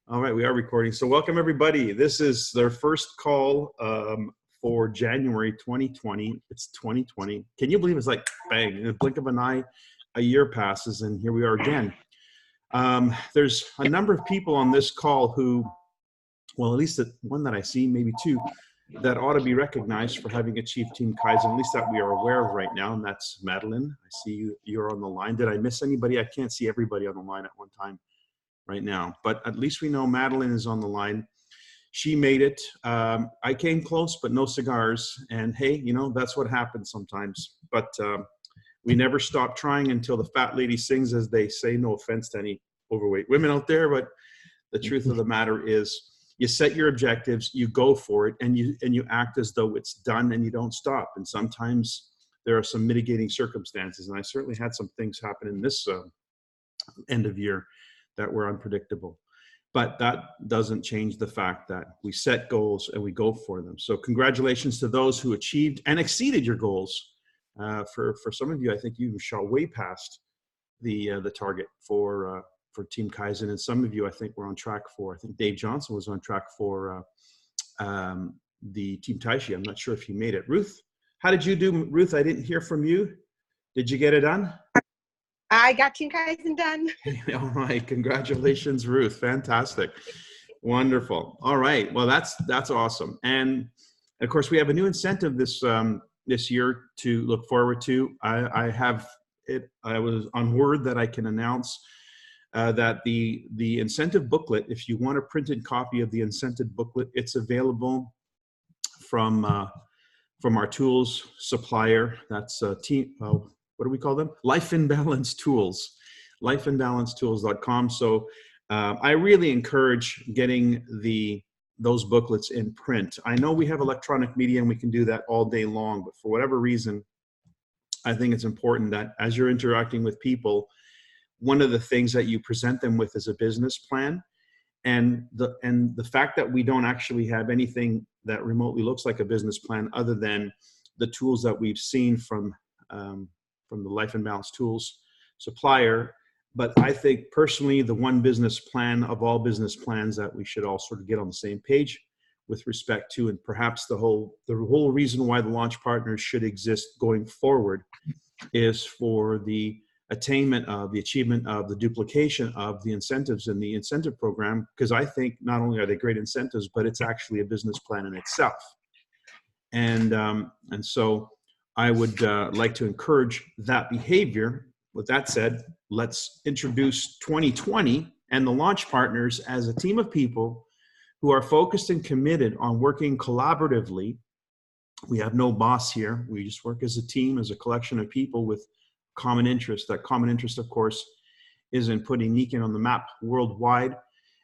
All right, we are recording. So welcome everybody. This is their first call for January 2020. It's 2020. Can you believe it's like bang, in the blink of an eye, a year passes and here we are again. There's a number of people on this call who, well, at least one that I see, maybe two, that ought to be recognized for having achieved Team Kaizen, at least that we are aware of right now, and that's Madeline. I see you're on the line. Did I miss anybody? I can't see everybody on the line at one time right now, but at least we know Madeline is on the line. She made it. I came close, but no cigars. And hey, you know, that's what happens sometimes. But we never stop trying until the fat lady sings, as they say. No offense to any overweight women out there, but the truth of the matter is you set your objectives, you go for it, and you act as though it's done and you don't stop. And sometimes there are some mitigating circumstances. And I certainly had some things happen in this end of year that were unpredictable. But that doesn't change the fact that we set goals and we go for them. So congratulations to those who achieved and exceeded your goals. For some of you, I think you shot way past the target for Team Kaizen, and some of you I think were on track for. I think Dave Johnson was on track for the Team Taishi. I'm not sure if he made it. Ruth, how did you do? Ruth, I didn't hear from you. Did you get it done? I got Team Kaizen done. All right, congratulations, Ruth. Fantastic, wonderful. All right, well that's awesome. And of course, we have a new incentive this year to look forward to. I have it. I was on word that I can announce that the incentive booklet, if you want a printed copy of the incentive booklet, it's available from our tools supplier. That's team. What do we call them? Life in Balance Tools, lifeinbalancetools.com. So I really encourage getting those booklets in print. I know we have electronic media and we can do that all day long, but for whatever reason, I think it's important that as you're interacting with people, one of the things that you present them with is a business plan. And the fact that we don't actually have anything that remotely looks like a business plan other than the tools that we've seen from the Life and Balance Tools supplier. But I think personally, the one business plan of all business plans that we should all sort of get on the same page with respect to, and perhaps the whole reason why the launch partners should exist going forward is for the attainment of the achievement of the duplication of the incentives in the incentive program, because I think not only are they great incentives, but it's actually a business plan in itself. And so I would like to encourage that behavior. With that said, let's introduce 2020 and the launch partners as a team of people who are focused and committed on working collaboratively. We have no boss here. We just work as a team, as a collection of people with common interest. That common interest, of course, is in putting Nikken on the map worldwide,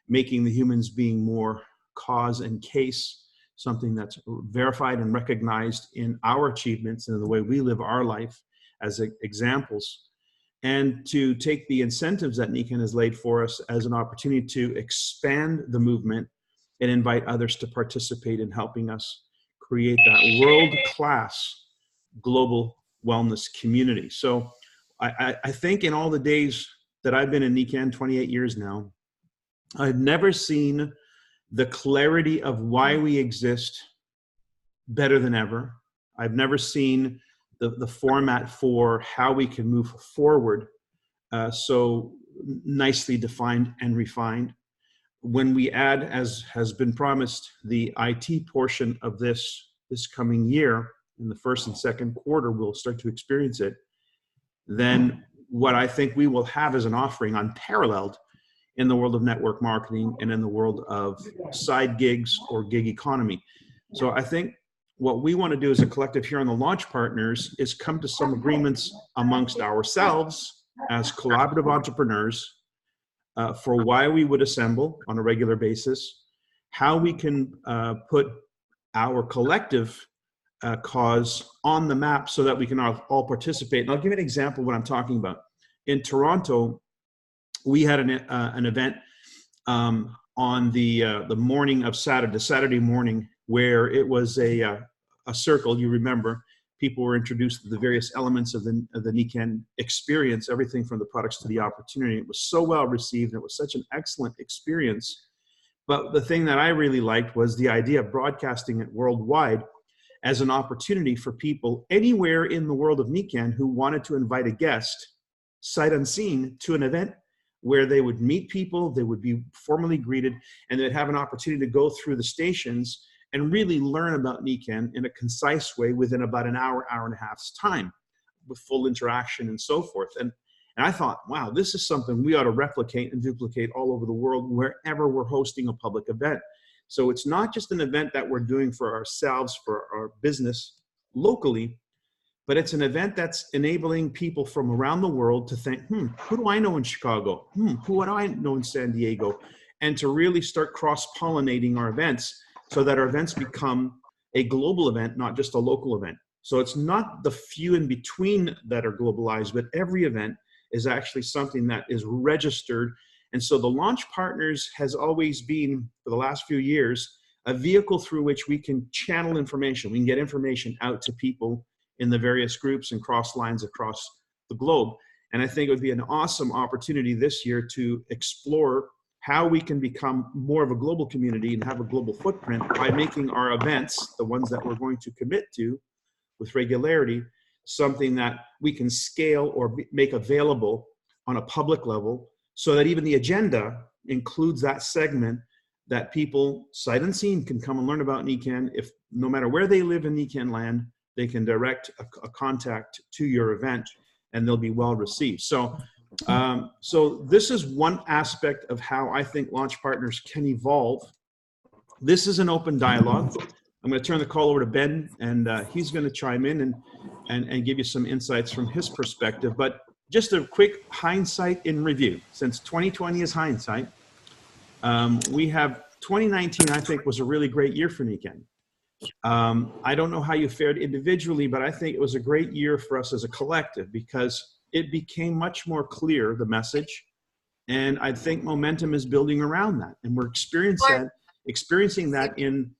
making the humans being more cause and case, something that's verified and recognized in our achievements and in the way we live our life as examples, and to take the incentives that Nikken has laid for us as an opportunity to expand the movement and invite others to participate in helping us create that world-class global wellness community. So I think in all the days that I've been in Nikken, 28 years now, I've never seen the clarity of why we exist better than ever. I've never seen the format for how we can move forward so nicely defined and refined. When we add, as has been promised, the IT portion of this coming year, in the first and second quarter, we'll start to experience it. Then what I think we will have as an offering unparalleled in the world of network marketing and in the world of side gigs or gig economy. So I think what we want to do as a collective here on the launch partners is come to some agreements amongst ourselves as collaborative entrepreneurs for why we would assemble on a regular basis, how we can put our collective cause on the map so that we can all participate. And I'll give you an example of what I'm talking about. In Toronto, we had an event on the morning of Saturday morning, where it was a circle. You remember, people were introduced to the various elements of the Nikken experience, everything from the products to the opportunity. It was so well received, and it was such an excellent experience But the thing that I really liked was the idea of broadcasting it worldwide as an opportunity for people anywhere in the world of NICAN who wanted to invite a guest, sight unseen, to an event where they would meet people, they would be formally greeted, and they'd have an opportunity to go through the stations and really learn about NICAN in a concise way within about an hour, hour and a half's time, with full interaction and so forth. And I thought, wow, this is something we ought to replicate and duplicate all over the world wherever we're hosting a public event. So it's not just an event that we're doing for ourselves, for our business locally, but it's an event that's enabling people from around the world to think, who do I know in Chicago? Who do I know in San Diego? And to really start cross-pollinating our events so that our events become a global event, not just a local event. So it's not the few in between that are globalized, but every event is actually something that is registered. And so the Launch Partners has always been, for the last few years, a vehicle through which we can channel information. We can get information out to people in the various groups and cross lines across the globe. And I think it would be an awesome opportunity this year to explore how we can become more of a global community and have a global footprint by making our events, the ones that we're going to commit to with regularity, something that we can scale or make available on a public level, so that even the agenda includes that segment that people sight unseen can come and learn about NICAN. If no matter where they live in NICAN land, they can direct a contact to your event and they'll be well received. So, so this is one aspect of how I think Launch Partners can evolve. This is an open dialogue. I'm going to turn the call over to Ben, and he's going to chime in and give you some insights from his perspective. But just a quick hindsight in review. Since 2020 is hindsight, we have 2019, I think, was a really great year for NICAN. I don't know how you fared individually, but I think it was a great year for us as a collective because it became much more clear, the message. And I think momentum is building around that. And we're experiencing that in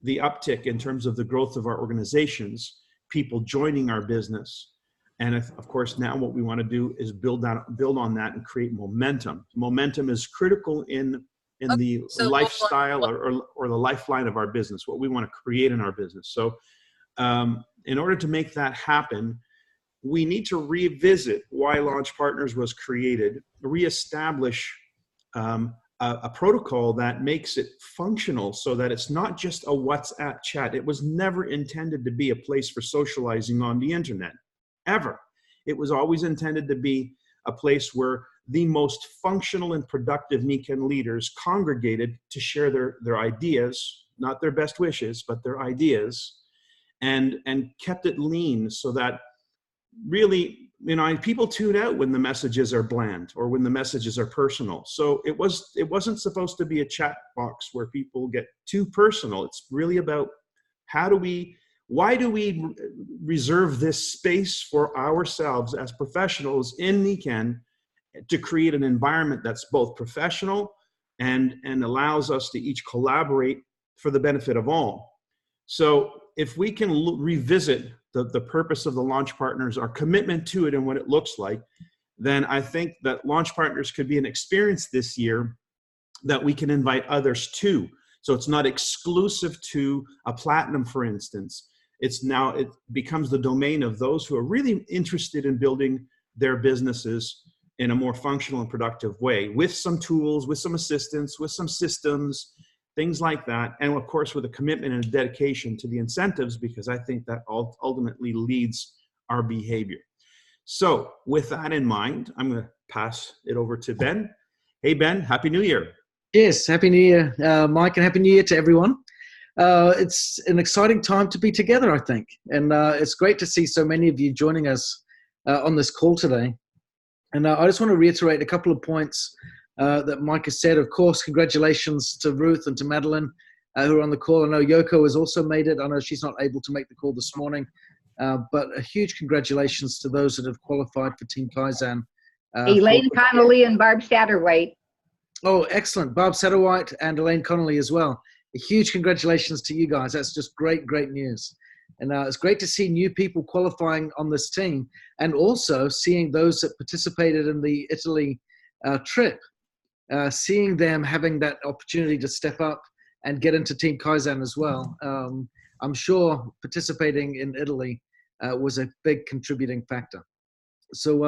the uptick in terms of the growth of our organizations, people joining our business. And of course, now what we want to do is build on that and create momentum. Momentum is critical in the lifestyle or the lifeline of our business, what we want to create in our business. So in order to make that happen, we need to revisit why Launch Partners was created, reestablish a protocol that makes it functional so that it's not just a WhatsApp chat. It was never intended to be a place for socializing on the internet, ever. It was always intended to be a place where the most functional and productive NICAN leaders congregated to share their ideas, not their best wishes, but their ideas, and kept it lean so that really, people tune out when the messages are bland or when the messages are personal. So it wasn't supposed to be a chat box where people get too personal. It's really about why do we reserve this space for ourselves as professionals in NICAN to create an environment that's both professional and allows us to each collaborate for the benefit of all. So if we can revisit the purpose of the Launch Partners, our commitment to it and what it looks like, then I think that Launch Partners could be an experience this year that we can invite others to. So it's not exclusive to a platinum, for instance. It becomes the domain of those who are really interested in building their businesses in a more functional and productive way, with some tools, with some assistance, with some systems, things like that. And of course, with a commitment and a dedication to the incentives, because I think that ultimately leads our behavior. So with that in mind, I'm going to pass it over to Ben. Hey, Ben, Happy New Year. Yes, Happy New Year, Mike, and Happy New Year to everyone. It's an exciting time to be together, I think. And it's great to see so many of you joining us on this call today. And I just want to reiterate a couple of points that Mike has said. Of course, congratulations to Ruth and to Madeline who are on the call. I know Yoko has also made it. I know she's not able to make the call this morning, but a huge congratulations to those that have qualified for Team Kaizen. Elaine Connolly and Barb Satterwhite. Oh, excellent. Barb Satterwhite and Elaine Connolly as well. A huge congratulations to you guys. That's just great, great news. And it's great to see new people qualifying on this team, and also seeing those that participated in the Italy trip. seeing them having that opportunity to step up and get into Team Kaizen as well. I'm sure participating in Italy was a big contributing factor. So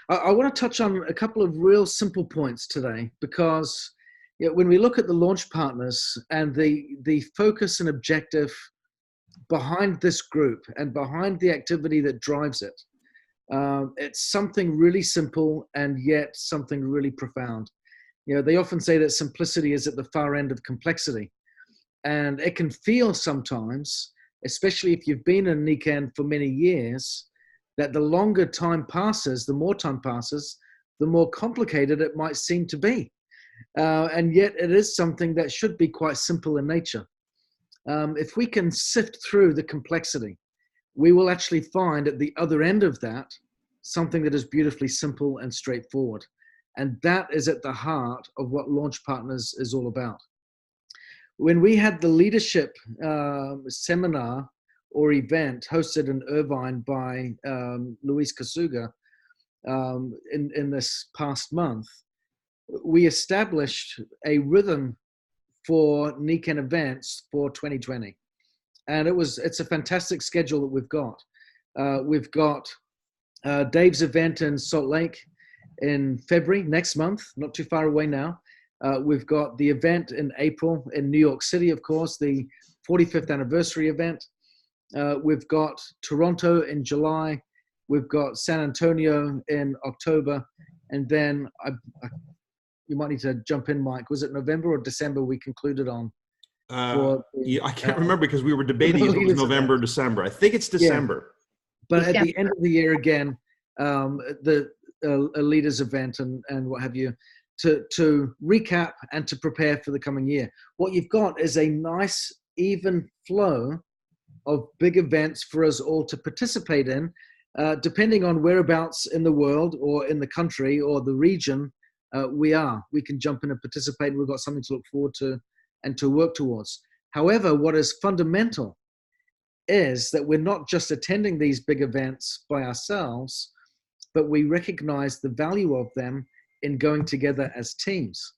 I want to touch on a couple of real simple points today, because when we look at the launch partners and the focus and objective behind this group and behind the activity that drives it, it's something really simple and yet something really profound. They often say that simplicity is at the far end of complexity. And it can feel sometimes, especially if you've been in Nikken for many years, that the longer time passes, the more time passes, the more complicated it might seem to be. And yet it is something that should be quite simple in nature. If we can sift through the complexity, we will actually find at the other end of that something that is beautifully simple and straightforward. And that is at the heart of what Launch Partners is all about. When we had the leadership seminar or event hosted in Irvine by Luis Kasuga in this past month, we established a rhythm for Nikken events for 2020. And it's a fantastic schedule that we've got. We've got Dave's event in Salt Lake in February, next month, not too far away now. We've got the event in April in New York City, of course, the 45th anniversary event. We've got Toronto in July. We've got San Antonio in October. And then you might need to jump in, Mike. Was it November or December we concluded on? I can't remember because we were debating if it was November or December. I think it's December. But at the end of the year, again, the a leaders event and what have you, to recap and to prepare for the coming year. What you've got is a nice, even flow of big events for us all to participate in, depending on whereabouts in the world or in the country or the region we can jump in and participate. We've got something to look forward to and to work towards. However, what is fundamental is that we're not just attending these big events by ourselves, but we recognize the value of them in going together as teams.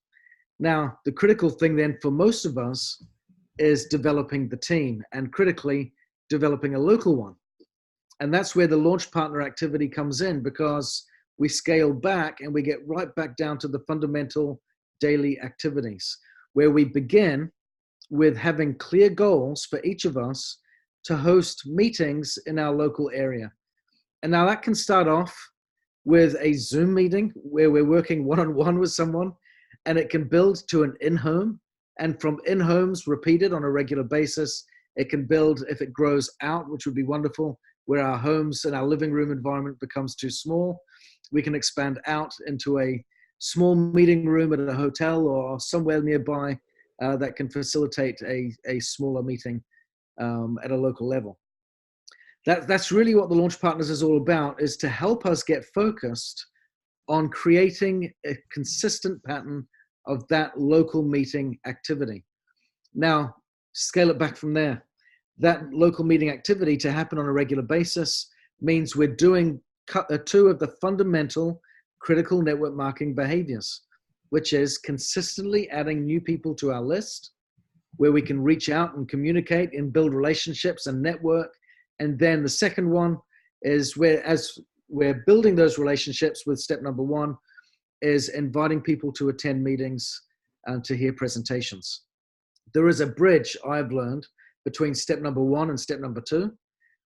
Now, the critical thing then for most of us is developing the team, and critically developing a local one. And that's where the launch partner activity comes in, because we scale back and we get right back down to the fundamental daily activities, where we begin with having clear goals for each of us to host meetings in our local area. And now that can start off with a Zoom meeting where we're working one-on-one with someone, and it can build to an in-home, and from in-homes repeated on a regular basis. It can build, if it grows out, which would be wonderful, where our homes and our living room environment becomes too small. We can expand out into a small meeting room at a hotel or somewhere nearby that can facilitate a smaller meeting at a local level. That's really what the Launch Partners is all about, is to help us get focused on creating a consistent pattern of that local meeting activity. Now, scale it back from there. That local meeting activity to happen on a regular basis means we're doing two of the fundamental critical network marketing behaviors, which is consistently adding new people to our list, where we can reach out and communicate and build relationships and network. And then the second one is as we're building those relationships with step number one, is inviting people to attend meetings and to hear presentations. There is a bridge I've learned between step number one and step number two,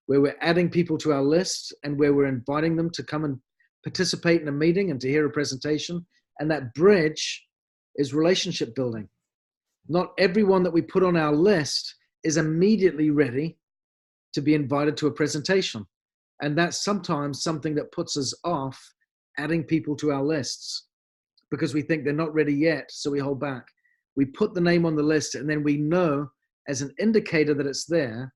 where we're adding people to our list and where we're inviting them to come and participate in a meeting and to hear a presentation. And that bridge is relationship building. Not everyone that we put on our list is immediately ready to be invited to a presentation. And that's sometimes something that puts us off adding people to our lists, because we think they're not ready yet, so we hold back. We put the name on the list, and then we know as an indicator that it's there,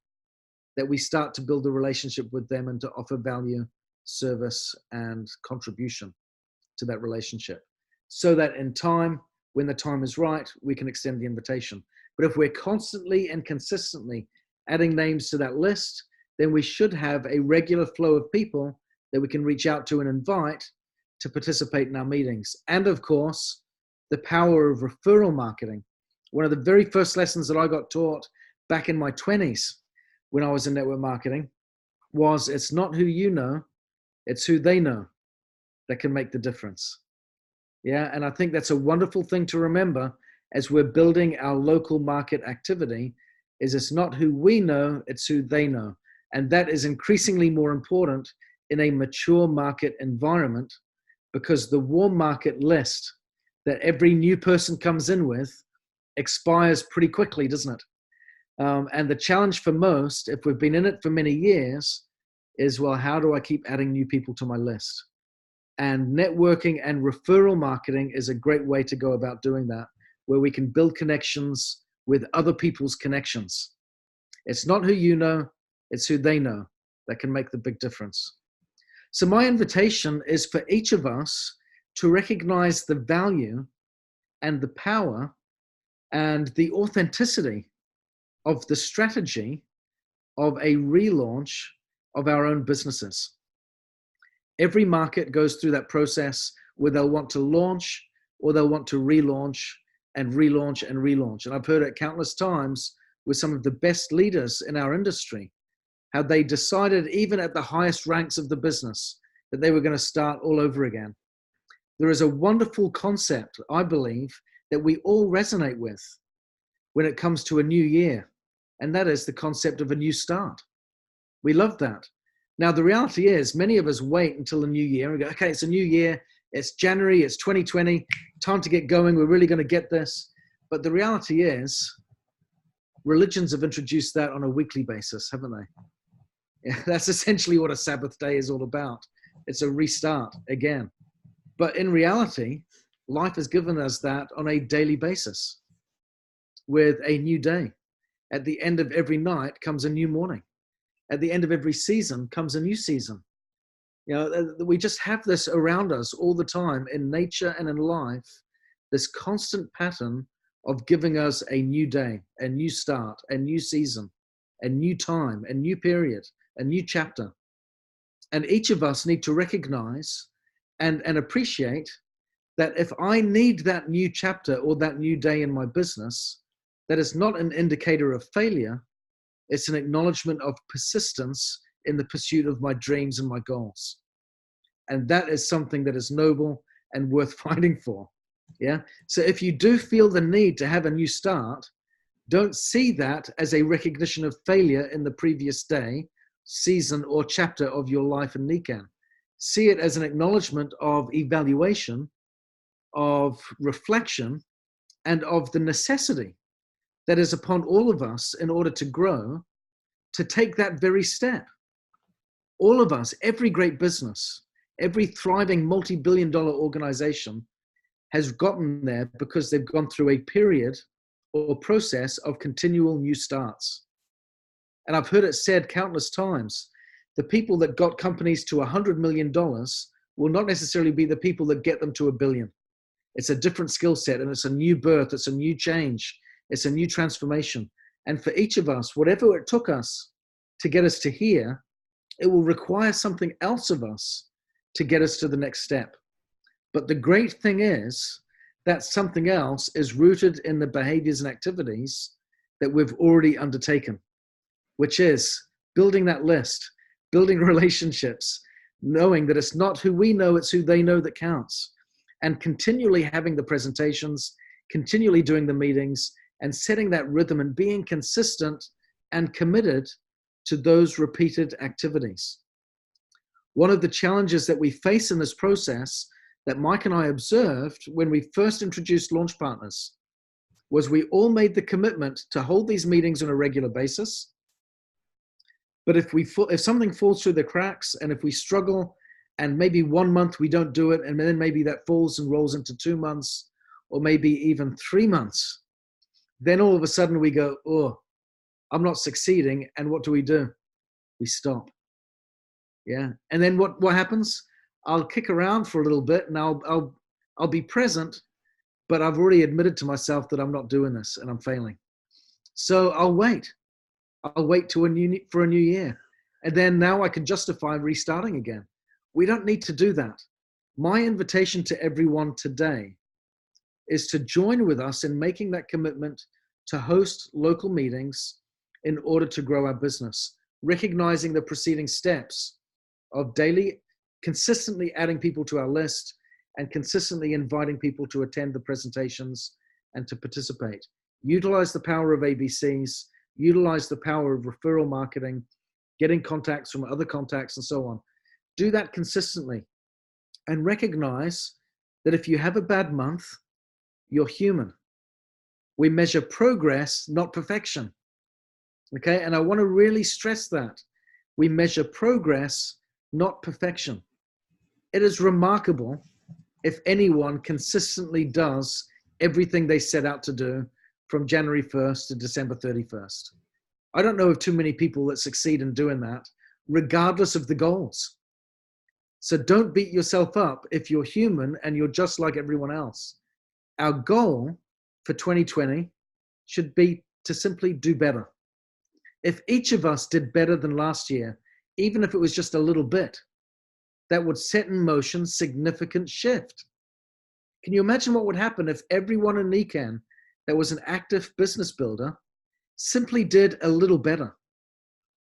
that we start to build a relationship with them and to offer value, service, and contribution to that relationship, so that in time, when the time is right, we can extend the invitation. But if we're constantly and consistently adding names to that list, then we should have a regular flow of people that we can reach out to and invite to participate in our meetings. And of course, the power of referral marketing. One of the very first lessons that I got taught back in my 20s when I was in network marketing was it's not who you know, it's who they know that can make the difference. Yeah, and I think that's a wonderful thing to remember as we're building our local market activity, is it's not who we know, it's who they know. And that is increasingly more important in a mature market environment, because the warm market list that every new person comes in with expires pretty quickly, doesn't it? And the challenge for most, if we've been in it for many years, is, well, how do I keep adding new people to my list? And networking and referral marketing is a great way to go about doing that, where we can build connections with other people's connections. It's not who you know, it's who they know that can make the big difference. So my invitation is for each of us to recognize the value and the power and the authenticity of the strategy of a relaunch of our own businesses. Every market goes through that process where they'll want to launch or they'll want to relaunch and relaunch and relaunch. And I've heard it countless times with some of the best leaders in our industry, how they decided even at the highest ranks of the business that they were going to start all over again. There is a wonderful concept, I believe, that we all resonate with when it comes to a new year, and that is the concept of a new start. We love that. Now, the reality is many of us wait until the new year and go, okay, it's a new year, it's January, it's 2020, time to get going, we're really going to get this. But the reality is religions have introduced that on a weekly basis, haven't they? Yeah, that's essentially what a Sabbath day is all about. It's a restart again. But in reality, life has given us that on a daily basis with a new day. At the end of every night comes a new morning. At the end of every season comes a new season. You know, we just have this around us all the time in nature and in life, this constant pattern of giving us a new day, a new start, a new season, a new time, a new period, a new chapter. And each of us need to recognize and appreciate that if I need that new chapter or that new day in my business, that is not an indicator of failure. It's an acknowledgement of persistence in the pursuit of my dreams and my goals. And that is something that is noble and worth fighting for. Yeah. So if you do feel the need to have a new start, don't see that as a recognition of failure in the previous day, season, or chapter of your life in Nikan. See it as an acknowledgement of evaluation, of reflection, and of the necessity that is upon all of us in order to grow, to take that very step. All of us, every great business, every thriving multi-billion-dollar organization has gotten there because they've gone through a period or process of continual new starts. And I've heard it said countless times, the people that got companies to $100 million will not necessarily be the people that get them to $1 billion. It's a different skill set, and it's a new birth, it's a new change, it's a new transformation. And for each of us, whatever it took us to get us to here, it will require something else of us to get us to the next step. But the great thing is that something else is rooted in the behaviors and activities that we've already undertaken, which is building that list, building relationships, knowing that it's not who we know, it's who they know that counts, and continually having the presentations, continually doing the meetings, and setting that rhythm and being consistent and committed to those repeated activities. One of the challenges that we face in this process that Mike and I observed when we first introduced Launch Partners was we all made the commitment to hold these meetings on a regular basis. But if something falls through the cracks, and if we struggle and maybe 1 month we don't do it, and then maybe that falls and rolls into 2 months or maybe even 3 months, then all of a sudden we go, oh, I'm not succeeding. And what do? We stop. Yeah. And then what happens? I'll kick around for a little bit and I'll be present, but I've already admitted to myself that I'm not doing this and I'm failing. So I'll wait. I'll wait for a new year. And then now I can justify restarting again. We don't need to do that. My invitation to everyone today is to join with us in making that commitment to host local meetings in order to grow our business, recognizing the preceding steps of daily, consistently adding people to our list and consistently inviting people to attend the presentations and to participate. Utilize the power of ABCs, utilize the power of referral marketing, getting contacts from other contacts and so on. Do that consistently and recognize that if you have a bad month, you're human. We measure progress, not perfection. Okay, and I want to really stress that. We measure progress, not perfection. It is remarkable if anyone consistently does everything they set out to do from January 1st to December 31st. I don't know of too many people that succeed in doing that, regardless of the goals. So don't beat yourself up if you're human and you're just like everyone else. Our goal for 2020 should be to simply do better. If each of us did better than last year, even if it was just a little bit, that would set in motion significant shift. Can you imagine what would happen if everyone in NECAN that was an active business builder simply did a little better?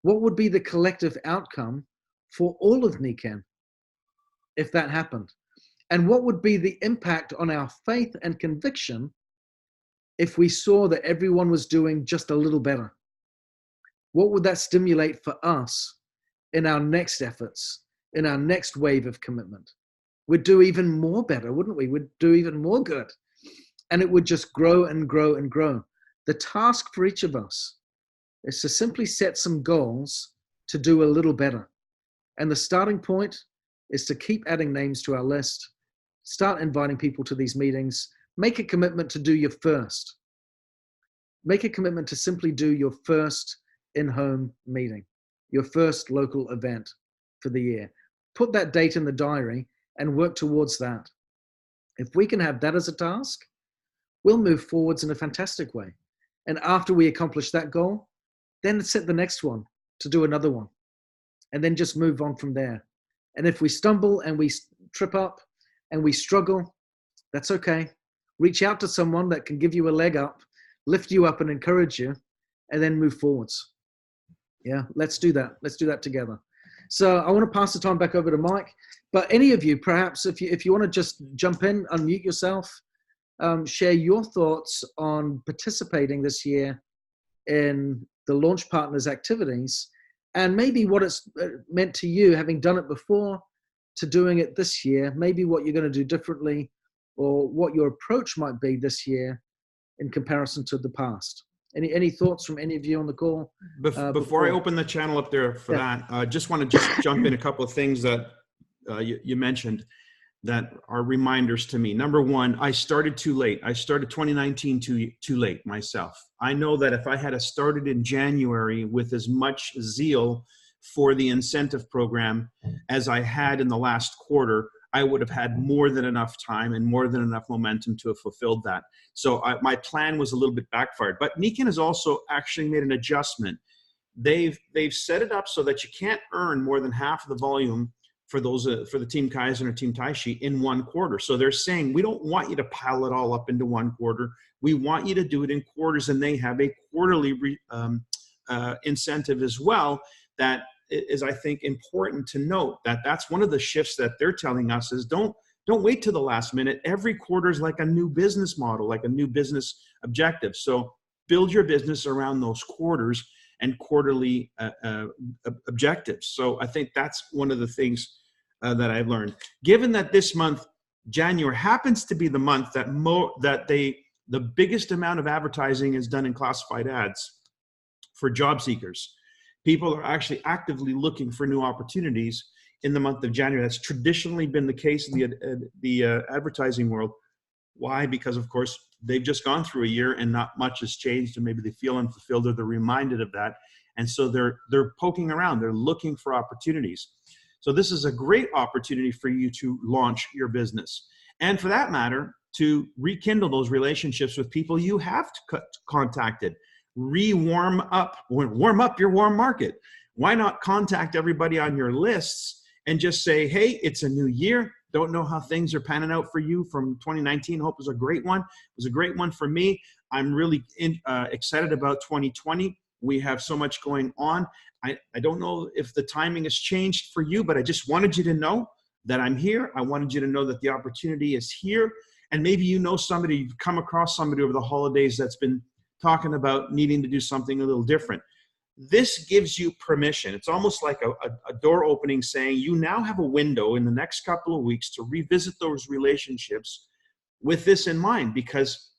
What would be the collective outcome for all of NECAN if that happened? And what would be the impact on our faith and conviction if we saw that everyone was doing just a little better? What would that stimulate for us in our next efforts, in our next wave of commitment? We'd do even more better, wouldn't we? We'd do even more good. And it would just grow and grow and grow. The task for each of us is to simply set some goals to do a little better. And the starting point is to keep adding names to our list, start inviting people to these meetings, make a commitment to do your first. Make a commitment to simply do your first in-home meeting, your first local event for the year. Put that date in the diary and work towards that. If we can have that as a task, we'll move forwards in a fantastic way. And after we accomplish that goal, then set the next one to do another one, and then just move on from there. And if we stumble and we trip up and we struggle, that's okay. Reach out to someone that can give you a leg up, lift you up and encourage you, and then move forwards. Yeah, let's do that. Let's do that together. So I want to pass the time back over to Mike, but any of you, perhaps if you want to just jump in, unmute yourself, share your thoughts on participating this year in the Launch Partners activities, and maybe what it's meant to you, having done it before, to doing it this year, maybe what you're going to do differently, or what your approach might be this year in comparison to the past. Any thoughts from any of you on the call? Before I open the channel up there for that, I just want to jump in a couple of things that you mentioned that are reminders to me. Number one, I started too late. I started 2019 too late myself. I know that if I had started in January with as much zeal for the incentive program as I had in the last quarter, I would have had more than enough time and more than enough momentum to have fulfilled that. So my plan was a little bit backfired. But NECAN has also actually made an adjustment. They've set it up so that you can't earn more than half of the volume for those for the Team Kaizen or Team Taishi in one quarter. So they're saying, we don't want you to pile it all up into one quarter. We want you to do it in quarters, and they have a quarterly incentive as well. That is, I think, important to note. That's one of the shifts that they're telling us is don't wait till the last minute. Every quarter is like a new business model, like a new business objective. So build your business around those quarters and quarterly objectives. So I think that's one of the things that I've learned. Given that this month, January, happens to be the month that the biggest amount of advertising is done in classified ads for job seekers. People are actually actively looking for new opportunities in the month of January. That's traditionally been the case in the advertising world. Why? Because, of course, they've just gone through a year and not much has changed, and maybe they feel unfulfilled or they're reminded of that. And so they're poking around. They're looking for opportunities. So this is a great opportunity for you to launch your business. And for that matter, to rekindle those relationships with people you have contacted. Warm up your warm market. Why not contact everybody on your lists and just say, hey, it's a new year. Don't know how things are panning out for you from 2019. Hope was a great one. It was a great one for me. I'm really excited about 2020. We have so much going on. I don't know if the timing has changed for you, but I just wanted you to know that I'm here. I wanted you to know that the opportunity is here. And maybe you know somebody, you've come across somebody over the holidays that's been talking about needing to do something a little different. This gives you permission. It's almost like a door opening saying you now have a window in the next couple of weeks to revisit those relationships with this in mind, because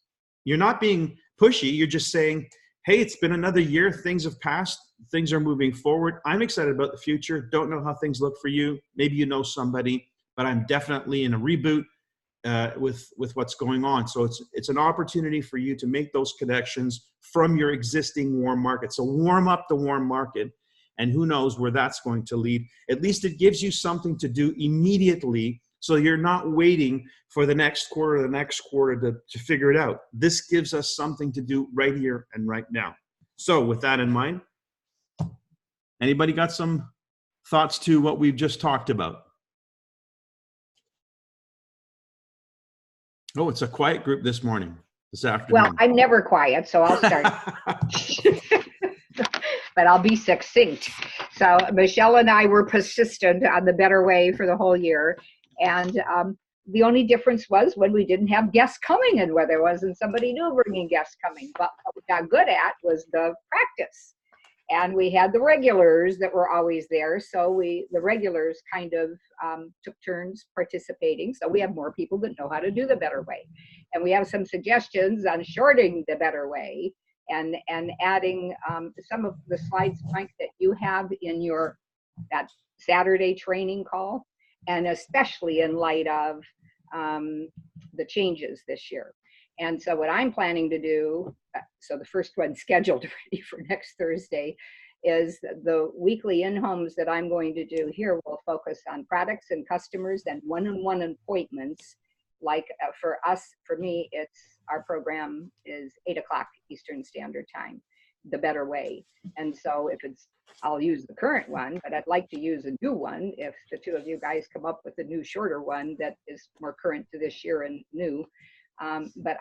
you're not being pushy. You're just saying, hey, it's been another year. Things have passed. Things are moving forward. I'm excited about the future. Don't know how things look for you. Maybe you know somebody, but I'm definitely in a reboot with what's going on. So it's an opportunity for you to make those connections from your existing warm market. So warm up the warm market, and who knows where that's going to lead. At least it gives you something to do immediately, so you're not waiting for the next quarter to figure it out. This gives us something to do right here and right now. So with that in mind, anybody got some thoughts to what we've just talked about? Oh, it's a quiet group this afternoon. Well, I'm never quiet, so I'll start. But I'll be succinct. So Michelle and I were persistent on the better way for the whole year. And the only difference was when we didn't have guests coming and where there wasn't somebody new bringing guests coming. But what we got good at was the practice. And we had the regulars that were always there. So the regulars kind of took turns participating. So we have more people that know how to do the better way. And we have some suggestions on shorting the better way and adding some of the slides, Mike, that you have in that Saturday training call, and especially in light of the changes this year. And so what I'm planning to do, so the first one scheduled ready for next Thursday, is the weekly in-homes that I'm going to do here will focus on products and customers and one-on-one appointments. Like for me, our program is 8 o'clock Eastern Standard Time, the better way. And so I'll use the current one, but I'd like to use a new one if the two of you guys come up with a new shorter one that is more current to this year and new. But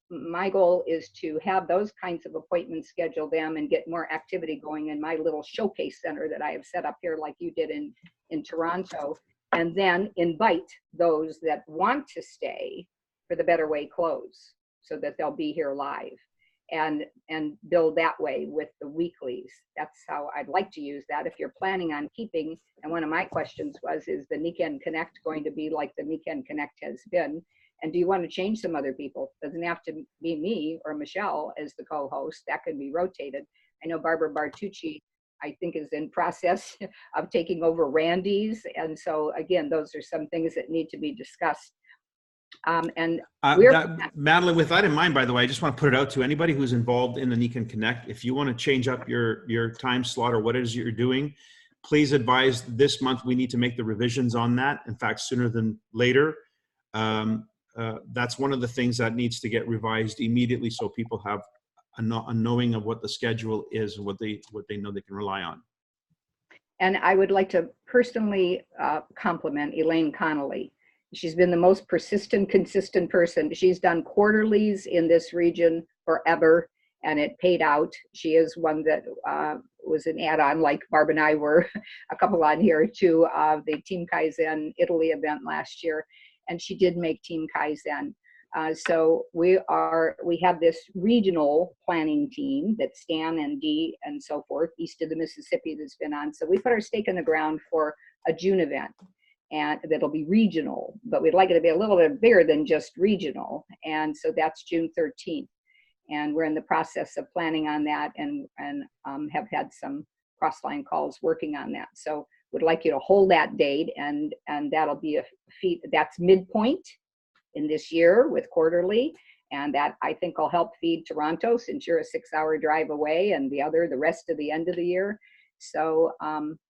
my goal is to have those kinds of appointments, schedule them, and get more activity going in my little showcase center that I have set up here, like you did in Toronto, and then invite those that want to stay for the Better Way close, so that they'll be here live, and build that way with the weeklies. That's how I'd like to use that. If you're planning on keeping, and one of my questions was, is the Weekend Connect going to be like the Weekend Connect has been? And do you want to change some other people? Doesn't have to be me or Michelle as the co-host. That could be rotated. I know Barbara Bartucci, I think, is in process of taking over Randy's. And so again, those are some things that need to be discussed. Madeline, with that in mind, by the way, I just want to put it out to anybody who's involved in the Weekend Connect. If you want to change up your time slot or what it is you're doing, please advise this month. We need to make the revisions on that. In fact, sooner than later. That's one of the things that needs to get revised immediately, so people have a knowing of what the schedule is and what they know they can rely on. And I would like to personally compliment Elaine Connolly. She's been the most persistent, consistent person. She's done quarterlies in this region forever, and it paid out. She is one that was an add-on, like Barb and I were a couple on here, to the Team Kaizen Italy event last year. And she did make Team Kaizen. So we have this regional planning team that Stan and Dee and so forth, east of the Mississippi, that's been on. So we put our stake in the ground for a June event, and that'll be regional, but we'd like it to be a little bit bigger than just regional. And so that's June 13th. And we're in the process of planning on that, and have had some cross-line calls working on that. So would like you to hold that date, and that'll be that's midpoint in this year with quarterly, and that I think will help feed Toronto, since you're a 6-hour drive away, and the rest of the end of the year. So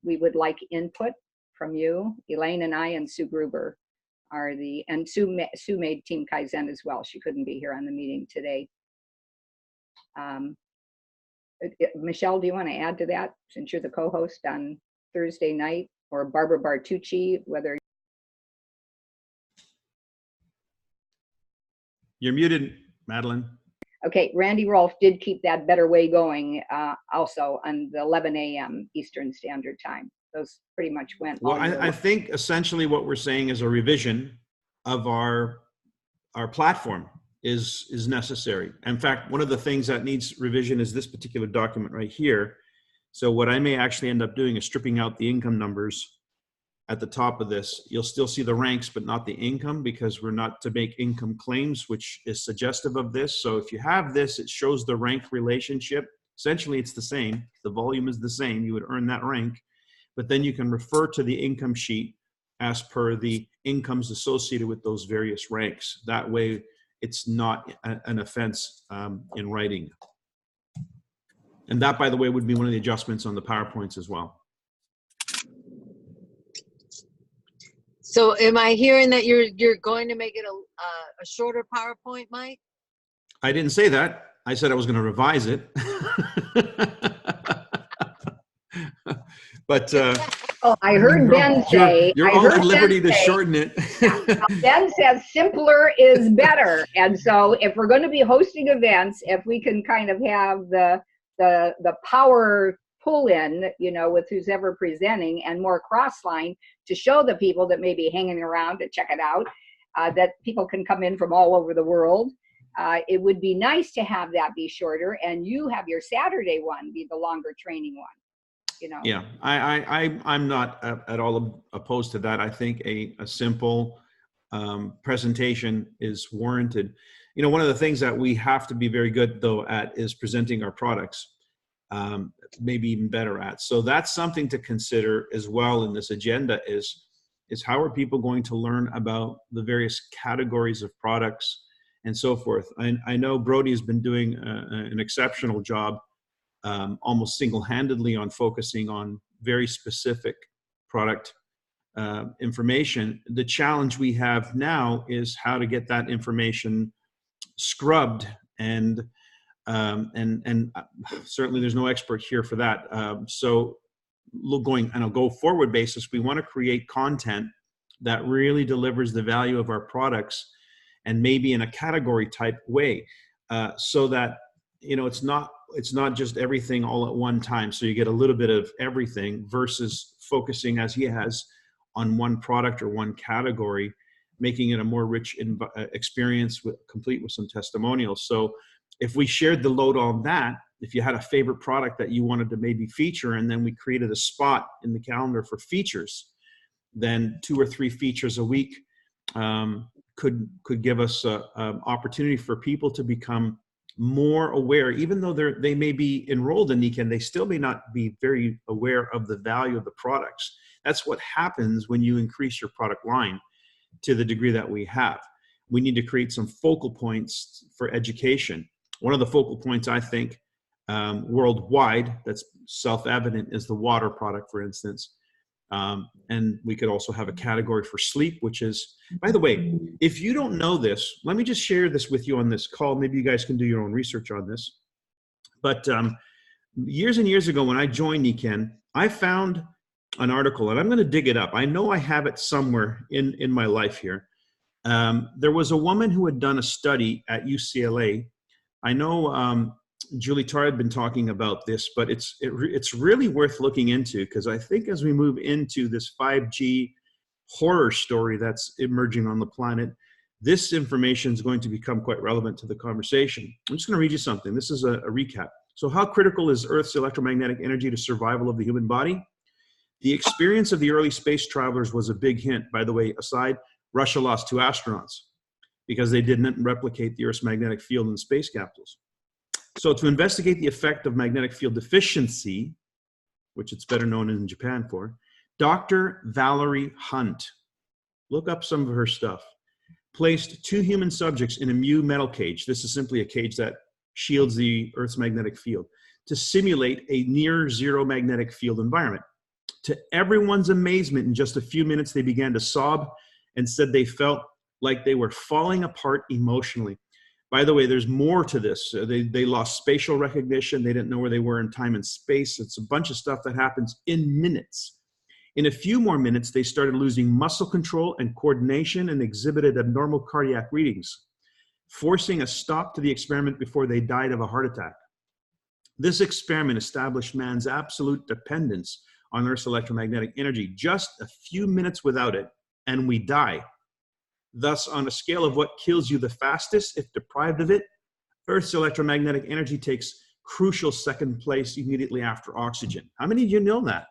we would like input from you. Elaine and I and Sue Gruber and Sue made Team Kaizen as well. She couldn't be here on the meeting today. Michelle, do you want to add to that, since you're the co-host on Thursday night, or Barbara Bartucci, whether You're muted, Madeline. Okay, Randy Rolfe did keep that better way going also on the 11 a.m. Eastern Standard Time. Those pretty much went. Well, I think essentially what we're saying is a revision of our platform is necessary. In fact, one of the things that needs revision is this particular document right here. So what I may actually end up doing is stripping out the income numbers at the top of this. You'll still see the ranks, but not the income, because we're not to make income claims, which is suggestive of this. So if you have this, it shows the rank relationship. Essentially, it's the same. The volume is the same. You would earn that rank, but then you can refer to the income sheet as per the incomes associated with those various ranks. That way, it's not an offense in writing. And that, by the way, would be one of the adjustments on the PowerPoints as well. So am I hearing that you're going to make it a shorter PowerPoint, Mike? I didn't say that. I said I was going to revise it. But I heard Ben say. You're all at liberty to shorten it. Ben says simpler is better. And so if we're going to be hosting events, if we can kind of have the power pull in, you know, with who's ever presenting, and more cross line to show the people that may be hanging around to check it out, that people can come in from all over the world. It would be nice to have that be shorter, and you have your Saturday one be the longer training one. You know. Yeah, I'm not at all opposed to that. I think a simple presentation is warranted. You know, one of the things that we have to be very good though at is presenting our products. Maybe even better at. So that's something to consider as well in this agenda is how are people going to learn about the various categories of products and so forth. I know Brody has been doing an exceptional job, almost single-handedly, on focusing on very specific product information. The challenge we have now is how to get that information scrubbed and certainly there's no expert here for that. So going on a go forward basis, we want to create content that really delivers the value of our products, and maybe in a category type way, so that, you know, it's not just everything all at one time. So you get a little bit of everything versus focusing, as he has, on one product or one category, making it a more rich experience complete with some testimonials. So if we shared the load on that, if you had a favorite product that you wanted to maybe feature, and then we created a spot in the calendar for features, then 2 or 3 features a week could give us an opportunity for people to become more aware. Even though they may be enrolled in NECAN, they still may not be very aware of the value of the products. That's what happens when you increase your product line to the degree that we have. We need to create some focal points for education. One of the focal points, I think, worldwide, that's self-evident, is the water product, for instance. And we could also have a category for sleep, which is, by the way, if you don't know this, let me just share this with you on this call. Maybe you guys can do your own research on this. But years and years ago, when I joined NECAN, I found an article, and I'm going to dig it up. I know I have it somewhere in my life here. There was a woman who had done a study at UCLA. I know Julie Tarr had been talking about this, but it's really worth looking into, because I think as we move into this 5G horror story that's emerging on the planet, this information is going to become quite relevant to the conversation. I'm just going to read you something. This is a recap. So how critical is Earth's electromagnetic energy to survival of the human body? The experience of the early space travelers was a big hint. By the way, aside, Russia lost 2 astronauts because they didn't replicate the Earth's magnetic field in space capsules. So to investigate the effect of magnetic field deficiency, which it's better known in Japan for, Dr. Valerie Hunt, look up some of her stuff, placed 2 human subjects in a mu metal cage. This is simply a cage that shields the Earth's magnetic field to simulate a near zero magnetic field environment. To everyone's amazement, in just a few minutes, they began to sob and said they felt like they were falling apart emotionally. By the way, there's more to this. They lost spatial recognition. They didn't know where they were in time and space. It's a bunch of stuff that happens in minutes. In a few more minutes, they started losing muscle control and coordination and exhibited abnormal cardiac readings. forcing a stop to the experiment before they died of a heart attack. This experiment established man's absolute dependence on Earth's electromagnetic energy. Just a few minutes without it, and we die. Thus, on a scale of what kills you the fastest, if deprived of it, Earth's electromagnetic energy takes crucial second place immediately after oxygen. How many of you know that?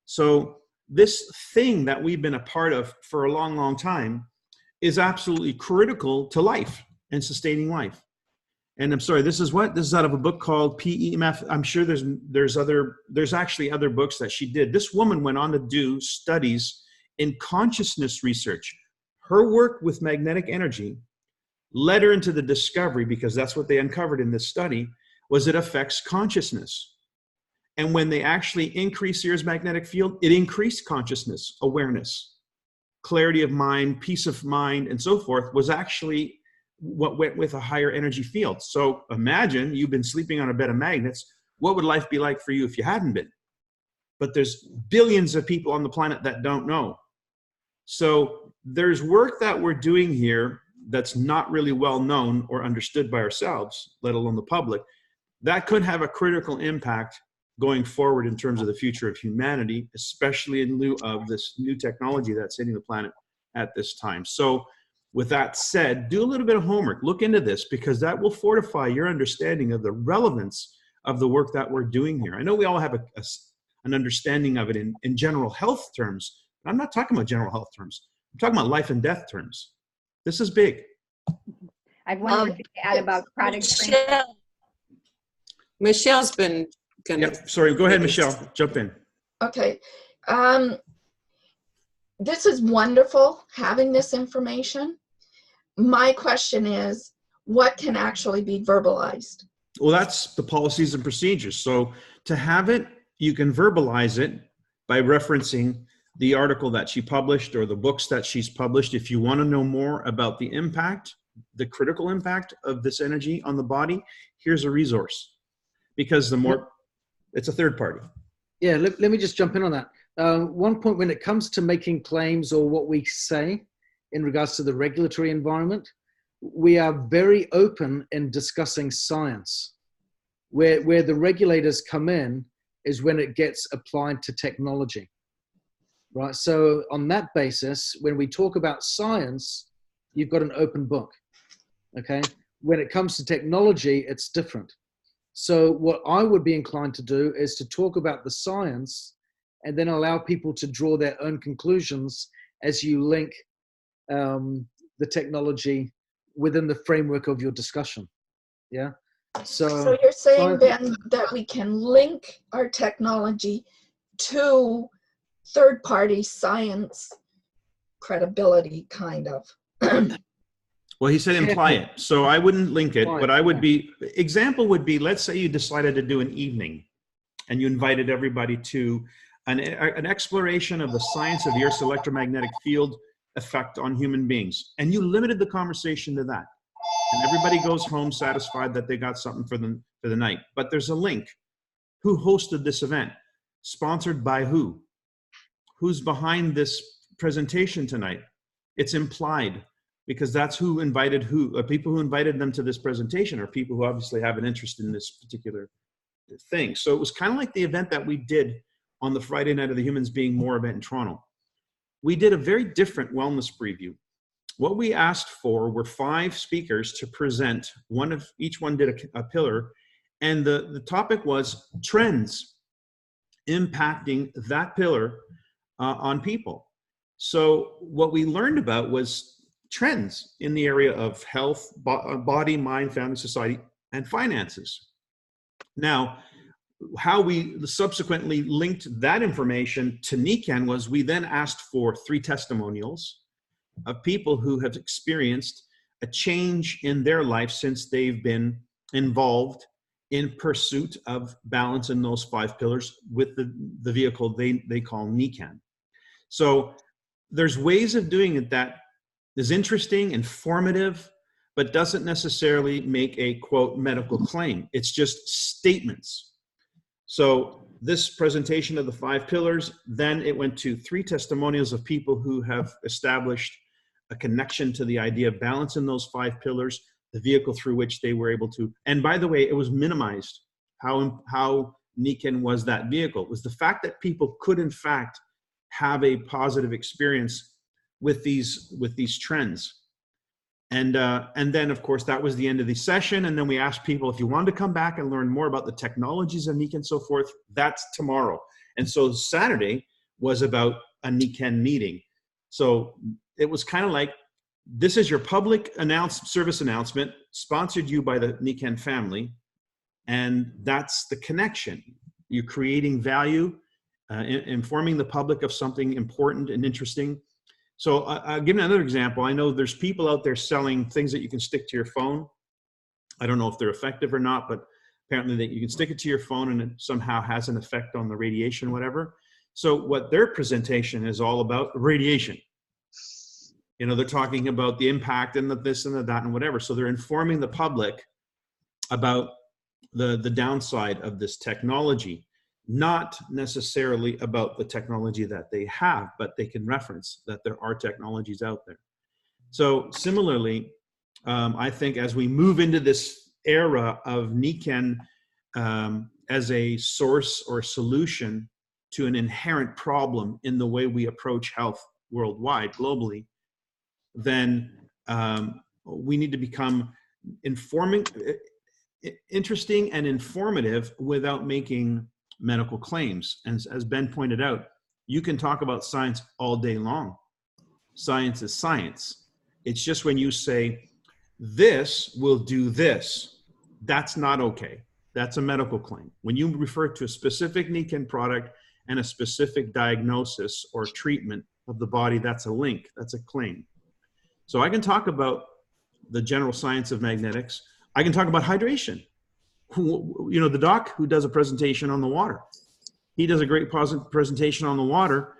So this thing that we've been a part of for a long, long time is absolutely critical to life and sustaining life. And I'm sorry, this is out of a book called PEMF. I'm sure there's actually other books that she did. This woman went on to do studies in consciousness research. Her work with magnetic energy led her into the discovery, because that's what they uncovered in this study, was it affects consciousness. And when they actually increased the Earth's magnetic field, it increased consciousness, awareness, clarity of mind, peace of mind, and so forth, was actually what went with a higher energy field. So imagine you've been sleeping on a bed of magnets. What would life be like for you if you hadn't been? But there's billions of people on the planet that don't know. So there's work that we're doing here that's not really well known or understood by ourselves, let alone the public, that could have a critical impact going forward in terms of the future of humanity, especially in lieu of this new technology that's hitting the planet at this time. So with that said, do a little bit of homework, look into this, because that will fortify your understanding of the relevance of the work that we're doing here. I know we all have an understanding of it in general health terms. But I'm not talking about general health terms. I'm talking about life and death terms. This is big. I have one more thing to add about product. Michelle's been gonna. Yep. Sorry, go ahead, Michelle. Jump in. Okay. This is wonderful, having this information. My question is, what can actually be verbalized? Well, that's the policies and procedures. So to have it, you can verbalize it by referencing the article that she published or the books that she's published. If you want to know more about the impact, the critical impact of this energy on the body, here's a resource. Because the more, it's a third party. Yeah, let me just jump in on that. One point, when it comes to making claims or what we say in regards to the regulatory environment, we are very open in discussing science. Where the regulators come in is when it gets applied to technology, right? So on that basis, when we talk about science, you've got an open book, okay? When it comes to technology, it's different. So what I would be inclined to do is to talk about the science and then allow people to draw their own conclusions as you link the technology within the framework of your discussion. Yeah. So you're saying, Ben, that we can link our technology to third-party science credibility, kind of. Well, he said imply it. So I wouldn't link it, but I would be, example would be, let's say you decided to do an evening and you invited everybody to an exploration of the science of the Earth's electromagnetic field effect on human beings. And you limited the conversation to that. And everybody goes home satisfied that they got something for the night. But there's a link. Who hosted this event? Sponsored by who? Who's behind this presentation tonight? It's implied, because that's who invited who. People who invited them to this presentation are people who obviously have an interest in this particular thing. So it was kind of like the event that we did on the Friday Night of the Humans Being More event in Toronto. We did a very different wellness preview. What we asked for were 5 speakers to present. Each one did a pillar, and the topic was trends impacting that pillar on people. So what we learned about was trends in the area of health, body, mind, family, society, and finances. Now, how we subsequently linked that information to NECAN was we then asked for 3 testimonials of people who have experienced a change in their life since they've been involved in pursuit of balance in those 5 pillars with the vehicle they call NECAN. So there's ways of doing it that is interesting, informative, but doesn't necessarily make a, quote, medical claim. It's just statements. So this presentation of the 5 pillars, then it went to 3 testimonials of people who have established a connection to the idea of balance in those 5 pillars, the vehicle through which they were able to, and by the way, it was minimized how Nikken was that vehicle. It was the fact that people could in fact have a positive experience with these trends. And then of course that was the end of the session. And then we asked people, if you wanted to come back and learn more about the technologies of Nikken and so forth, that's tomorrow. And so Saturday was about a Nikken meeting. So it was kind of like, this is your public service announcement, sponsored you by the Nikken family. And that's the connection. You're creating value, informing the public of something important and interesting. So I'll give you another example. I know there's people out there selling things that you can stick to your phone. I don't know if they're effective or not, but apparently that you can stick it to your phone and it somehow has an effect on the radiation, whatever. So what their presentation is all about, radiation. You know, they're talking about the impact and the this and the that and whatever. So they're informing the public about the downside of this technology, not necessarily about the technology that they have, but they can reference that there are technologies out there. So similarly, I think as we move into this era of Nikken as a source or solution to an inherent problem in the way we approach health worldwide, globally, then we need to become interesting and informative without making medical claims. And as Ben pointed out, you can talk about science all day long. Science is science. It's just when you say, this will do this, that's not okay. That's a medical claim. When you refer to a specific Nikken product and a specific diagnosis or treatment of the body, that's a link, that's a claim. So I can talk about the general science of magnetics. I can talk about hydration. You know, the doc who does a presentation on the water, he does a great presentation on the water,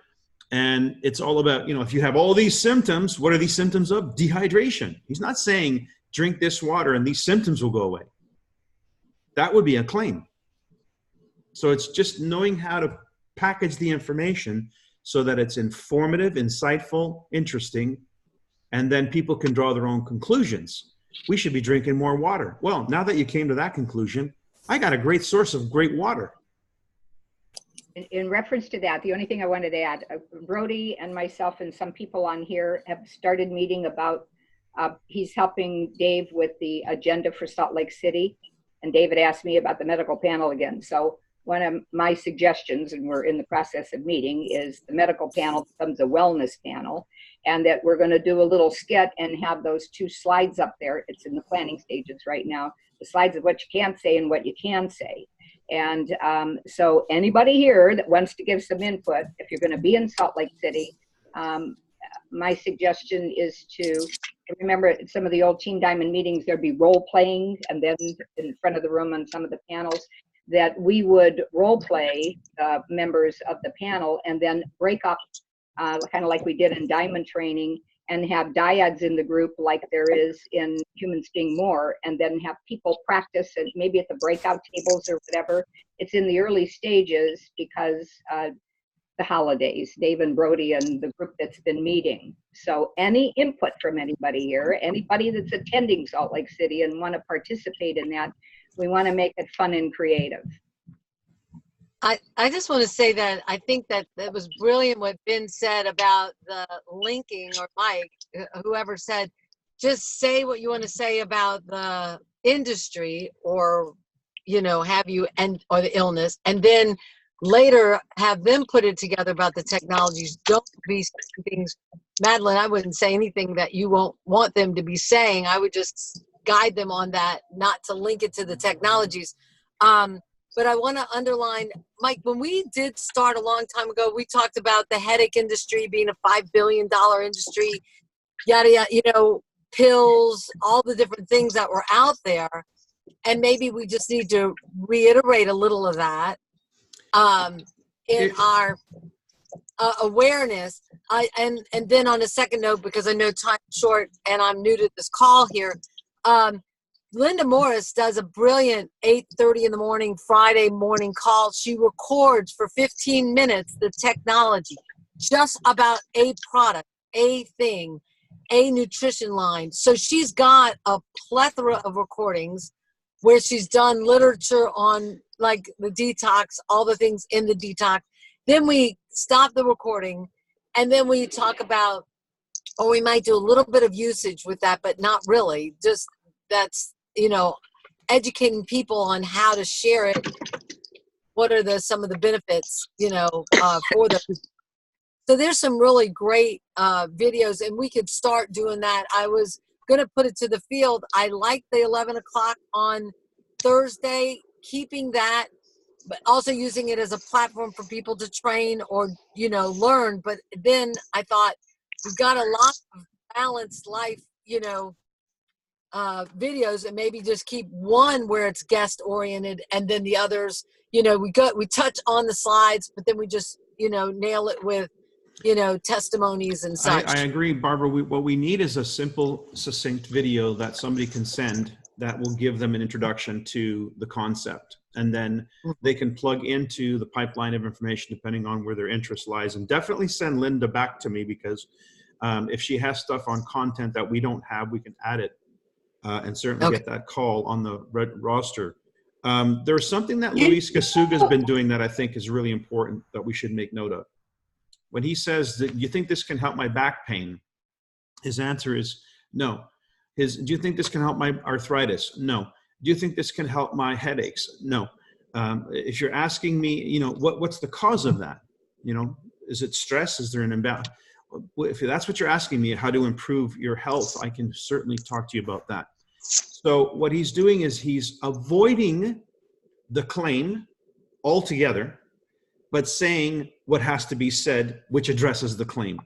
and it's all about, you know, if you have all these symptoms, what are these symptoms of? Dehydration. He's not saying drink this water and these symptoms will go away. That would be a claim. So it's just knowing how to package the information so that it's informative, insightful, interesting, and then people can draw their own conclusions. We should be drinking more water. Well, now that you came to that conclusion, I got a great source of great water. In reference to that, the only thing I wanted to add, Brody and myself and some people on here have started meeting about, he's helping Dave with the agenda for Salt Lake City. And David asked me about the medical panel again. So one of my suggestions, and we're in the process of meeting, is the medical panel becomes a wellness panel, and that we're going to do a little skit and have those 2 slides up there. It's in the planning stages right now, the slides of what you can't say and what you can say. And so anybody here that wants to give some input, if you're going to be in Salt Lake City, my suggestion is to remember some of the old Teen Diamond meetings, there'd be role playing, and then in front of the room on some of the panels, that we would role play members of the panel and then break up kind of like we did in diamond training, and have dyads in the group like there is in Humans Being More, and then have people practice, and maybe at the breakout tables or whatever. It's in the early stages because the holidays, Dave and Brody and the group that's been meeting. So any input from anybody here, anybody that's attending Salt Lake City and want to participate in that, we want to make it fun and creative. I just want to say that I think that it was brilliant what Ben said about the linking, or Mike, whoever said, just say what you want to say about the industry, or, you know, have you, and or the illness, and then later have them put it together about the technologies. Don't be saying things, Madeline, I wouldn't say anything that you won't want them to be saying. I would just guide them on that, not to link it to the technologies. But I want to underline, Mike, when we did start a long time ago, we talked about the headache industry being a $5 billion industry, yada, yada, you know, pills, all the different things that were out there. And maybe we just need to reiterate a little of that in our awareness. And then on a second note, because I know time's short and I'm new to this call here, Linda Morris does a brilliant 8:30 in the morning, Friday morning call. She records for 15 minutes the technology, just about a product, a thing. a nutrition line. So she's got a plethora of recordings where she's done literature on like the detox, all the things in the detox. Then we stop the recording and then we talk about, or we might do a little bit of usage with that, but not really. Just that's, educating people on how to share it. What are some of the benefits, for them. So there's some really great videos, and we could start doing that. I was going to put it to the field. I like the 11 o'clock on Thursday, keeping that, but also using it as a platform for people to train or, learn. But then I thought, we've got a lot of balanced life, videos, and maybe just keep one where it's guest oriented, and then the others, we touch on the slides, but then we just, nail it with, testimonies and such. I agree, Barbara. What we need is a simple, succinct video that somebody can send that will give them an introduction to the concept. And then they can plug into the pipeline of information depending on where their interest lies. And definitely send Linda back to me, because if she has stuff on content that we don't have, we can add it and certainly get that call on the red roster. There's something that Luis Kasuga's been doing that I think is really important that we should make note of. When he says that, you think this can help my back pain? His answer is no. Do you think this can help my arthritis? No. Do you think this can help my headaches? No. If you're asking me, what's the cause of that? Is it stress? Is there an imbalance? If that's what you're asking me, how to improve your health, I can certainly talk to you about that. So what he's doing is he's avoiding the claim altogether, but saying what has to be said, which addresses the claim,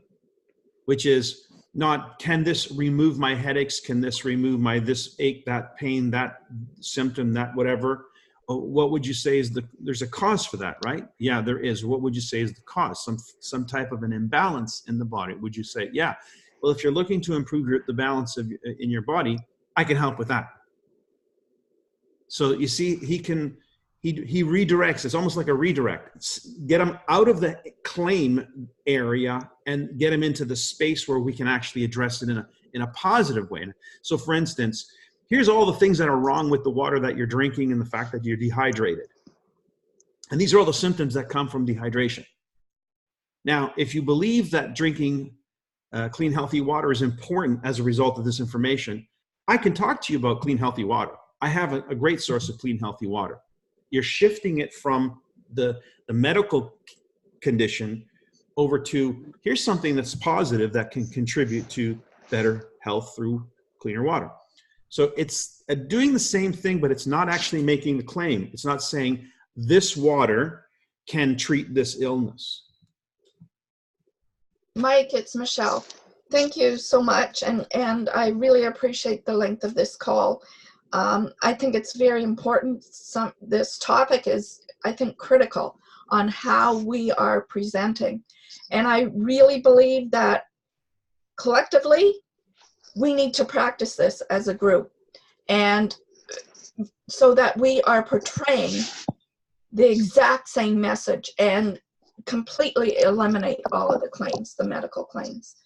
which is not, can this remove my headaches? Can this remove my this ache, that pain, that symptom, that whatever? What would you say is there's a cause for that, right? Yeah, there is. What would you say is the cause? Some type of an imbalance in the body. Would you say, yeah, well, if you're looking to improve the balance in your body, I can help with that. So you see, he redirects. It's almost like a redirect. Get them out of the claim area and get them into the space where we can actually address it in a positive way. So for instance, here's all the things that are wrong with the water that you're drinking and the fact that you're dehydrated. And these are all the symptoms that come from dehydration. Now, if you believe that drinking clean, healthy water is important as a result of this information, I can talk to you about clean, healthy water. I have a great source of clean, healthy water. You're shifting it from the medical condition over to, here's something that's positive that can contribute to better health through cleaner water. So it's doing the same thing, but it's not actually making the claim. It's not saying this water can treat this illness. Mike, it's Michelle. Thank you so much. And I really appreciate the length of this call. I think it's very important. This topic is, I think, critical on how we are presenting. And I really believe that collectively, we need to practice this as a group, and so that we are portraying the exact same message and completely eliminate all of the claims, the medical claims.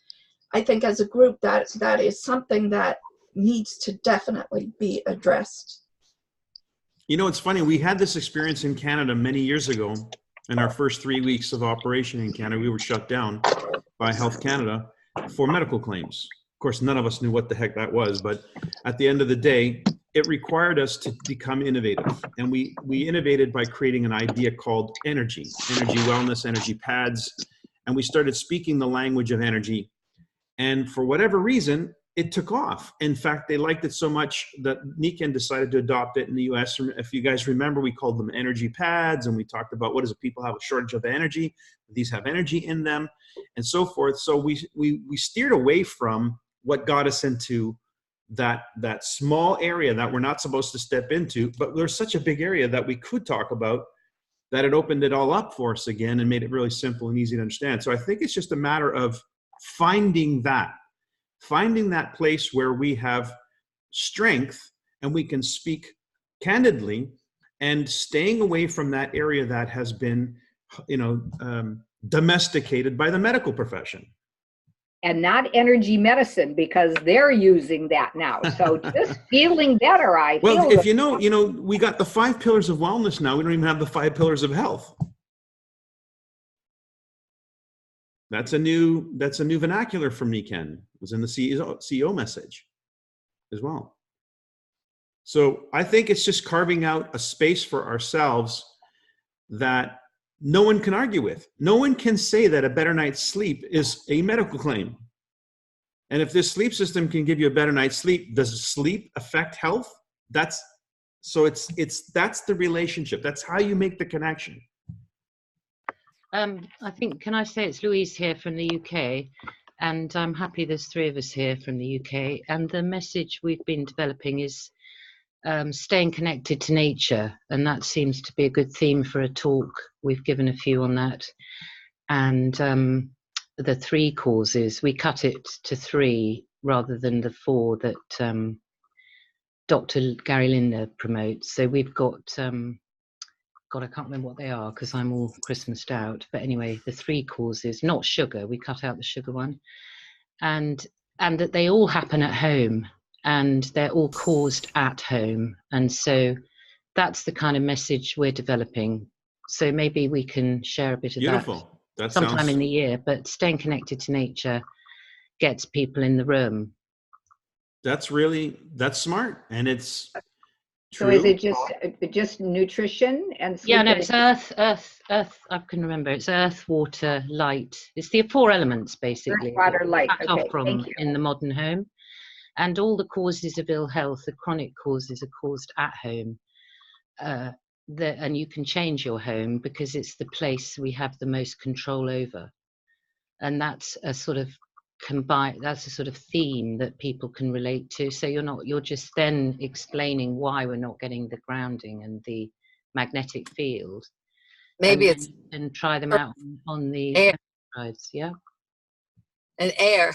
I think as a group that is something that needs to definitely be addressed. It's funny, we had this experience in Canada many years ago. In our first 3 weeks of operation in Canada, we were shut down by Health Canada for medical claims. Of course, none of us knew what the heck that was, but at the end of the day, it required us to become innovative. And we innovated by creating an idea called energy wellness, energy pads. And we started speaking the language of energy. And for whatever reason, it took off. In fact, they liked it so much that Niken decided to adopt it in the US. If you guys remember, we called them energy pads, and we talked about what is it, people have a shortage of energy. These have energy in them, and so forth. So we steered away from what got us into that small area that we're not supposed to step into, but there's such a big area that we could talk about that it opened it all up for us again and made it really simple and easy to understand. So I think it's just a matter of finding that place where we have strength and we can speak candidly, and staying away from that area that has been, domesticated by the medical profession. and not energy medicine, because they're using that now. So just feeling better, I Well, feel if good. you know, we got the 5 pillars of wellness now. We don't even have the 5 pillars of health. That's a new vernacular from me, Ken. It was in the CEO message as well. So I think it's just carving out a space for ourselves that no one can argue with. No one can say that a better night's sleep is a medical claim. And if this sleep system can give you a better night's sleep, does sleep affect health? That's the relationship. That's how you make the connection. I think, can I say it's Louise here from the UK, and I'm happy there's 3 of us here from the UK, and the message we've been developing is staying connected to nature, and that seems to be a good theme for a talk. We've given a few on that, and the 3 causes, we cut it to 3 rather than the 4 that Dr. Gary Linder promotes. So we've got God, I can't remember what they are because I'm all Christmased out. But anyway, the 3 causes, not sugar. We cut out the sugar one, and that they all happen at home, and they're all caused at home. And so that's the kind of message we're developing. So maybe we can share a bit of Beautiful. That sometime sounds in the year. But staying connected to nature gets people in the room. that's smart, and it's So is true. it just nutrition and sleep? Yeah, no, and- it's earth. I can remember. It's earth, water, light. It's the 4 elements, basically. Earth, water, light. Cut Okay, off from thank you. in the modern home. And all the causes of ill health, the chronic causes, are caused at home. And you can change your home because it's the place we have the most control over. And that's a sort of that's a sort of theme that people can relate to. So you're just then explaining why we're not getting the grounding and the magnetic field. Maybe it's and try them out on the air. drives. Yeah. an air.